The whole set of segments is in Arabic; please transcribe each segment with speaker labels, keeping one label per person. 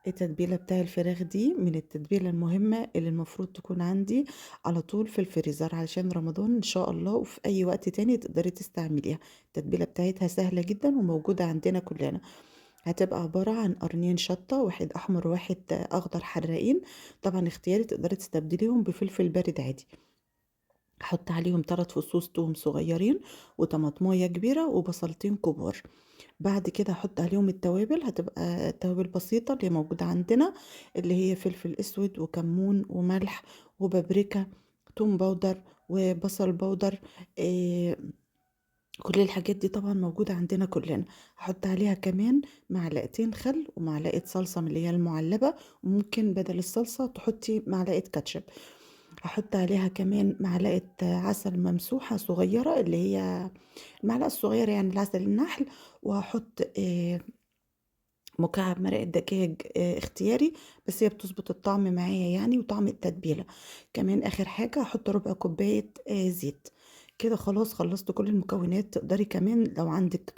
Speaker 1: التتبيلة بتاع الفراخ دي من التتبيلة المهمة اللي المفروض تكون عندي على طول في الفريزر علشان رمضان إن شاء الله، وفي أي وقت تاني تقدري تستعمليها. التتبيلة بتاعتها سهلة جدا وموجودة عندنا كلنا. هتبقى عبارة عن قرنين شطة، واحد أحمر وواحد أخضر حراقين. طبعا اختياري، تقدري تستبدليهم بفلفل بارد عادي. هحط عليهم 3 فصوص توم صغيرين، وطماطمايه كبيرة، وبصلتين كبار. بعد كده هحط عليهم التوابل، هتبقى توابل بسيطة اللي موجودة عندنا، اللي هي فلفل اسود وكمون وملح وبابريكا، توم باودر وبصل باودر. إيه، كل الحاجات دي طبعا موجودة عندنا كلنا. هحط عليها كمان معلقتين خل ومعلقة صلصة من اللي هي المعلبة، وممكن بدل الصلصة تحطي معلقة كاتشب. هحط عليها كمان معلقة عسل ممسوحة صغيرة، اللي هي المعلقة الصغيرة يعني العسل النحل. وهحط مكعب مرقة دجاج اختياري، بس هي بتظبط الطعم معايا يعني وطعم التتبيلة. كمان آخر حاجة هحط ربع كوباية زيت. كده خلاص خلصت كل المكونات. تقدري كمان لو عندك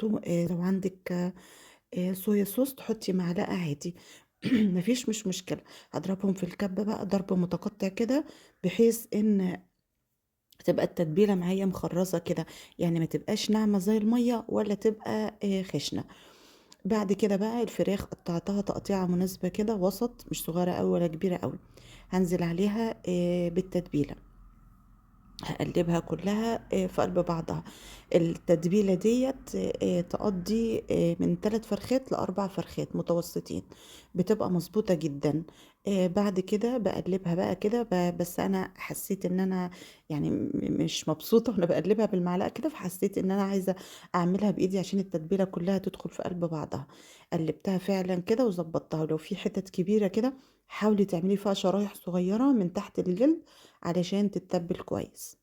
Speaker 1: لو عندك صويا صوص تحطي معلقة عادي. مفيش، مش مشكلة. هضربهم في الكبة بقى ضرب متقطع كده، بحيث ان تبقى التتبيلة معايا مخرزة كده، يعني ما تبقاش ناعمة زي المية ولا تبقى خشنة. بعد كده بقى الفراخ قطعتها تقطيعة مناسبة كده وسط، مش صغيرة أوي ولا كبيرة أوي. هنزل عليها بالتتبيلة، هقلبها كلها في قلب بعضها. التتبيلة ديت تقضي من 3 فرخات ل4 فرخات متوسطين، بتبقى مظبوطة جدا. بعد كده بقلبها بقى كده، بس انا حسيت ان انا يعني مش مبسوطة وانا بقلبها بالمعلقة كده، فحسيت ان انا عايزة اعملها بايدي عشان التتبيلة كلها تدخل في قلب بعضها. قلبتها فعلا كده وظبطتها. ولو في حتت كبيرة كده، حاولي تعملي فيها شرايح صغيرة من تحت الجلد علشان تتبل كويس.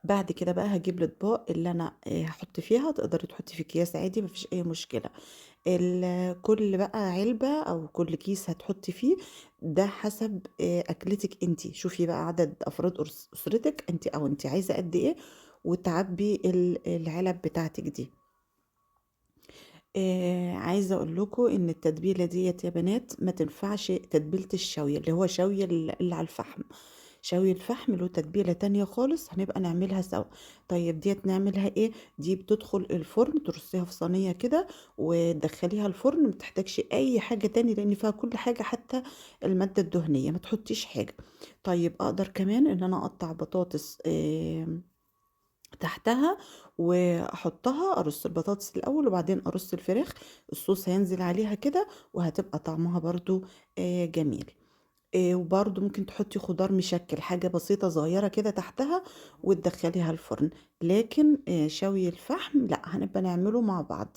Speaker 1: بعد كده بقى هجيب الاطباق اللي انا هحط فيها. تقدري تحطي في اكياس عادي، مفيش اي مشكله. كل بقى علبه او كل كيس هتحطي فيه، ده حسب اكلتك انتي. شوفي بقى عدد افراد اسرتك انتي، او انتي عايزه قد ايه، وتعبي العلب بتاعتك دي. عايزه اقول لكم ان التتبيله ديت يا بنات ما تنفعش تتبيله الشوي، اللي هو شوي اللي على الفحم. شوي الفحم له تتبيله تانية خالص، هنبقى نعملها سوا. طيب ديت نعملها ايه؟ دي بتدخل الفرن، ترصيها في صينيه كده وتدخليها الفرن، ما تحتاجش اي حاجه تاني لان فيها كل حاجه، حتى الماده الدهنيه ما تحطيش حاجه. طيب اقدر كمان ان انا اقطع بطاطس تحتها، واحطها ارص البطاطس الاول وبعدين ارص الفراخ. الصوص هينزل عليها كده، وهتبقى طعمها برضو جميل. وبرضو ممكن تحطي خضار مشكل، حاجة بسيطة صغيرة كده تحتها، وتدخليها الفرن. لكن شوي الفحم لا، هنبقى نعمله مع بعض.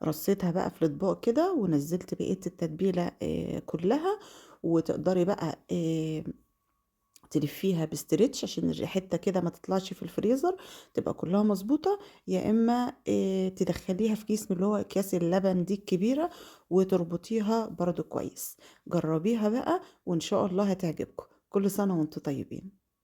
Speaker 1: رصيتها بقى في الاطباق كده، ونزلت بقية التتبيلة كلها. وتقدري بقى تلفيها بستريتش عشان الحتة كده ما تطلعش في الفريزر، تبقى كلها مظبوطة. يا اما تدخليها في كيس من اللي هو اكياس اللبن دي الكبيرة، وتربطيها برضو كويس. جربيها بقى وان شاء الله هتعجبكم. كل سنة وانتم طيبين.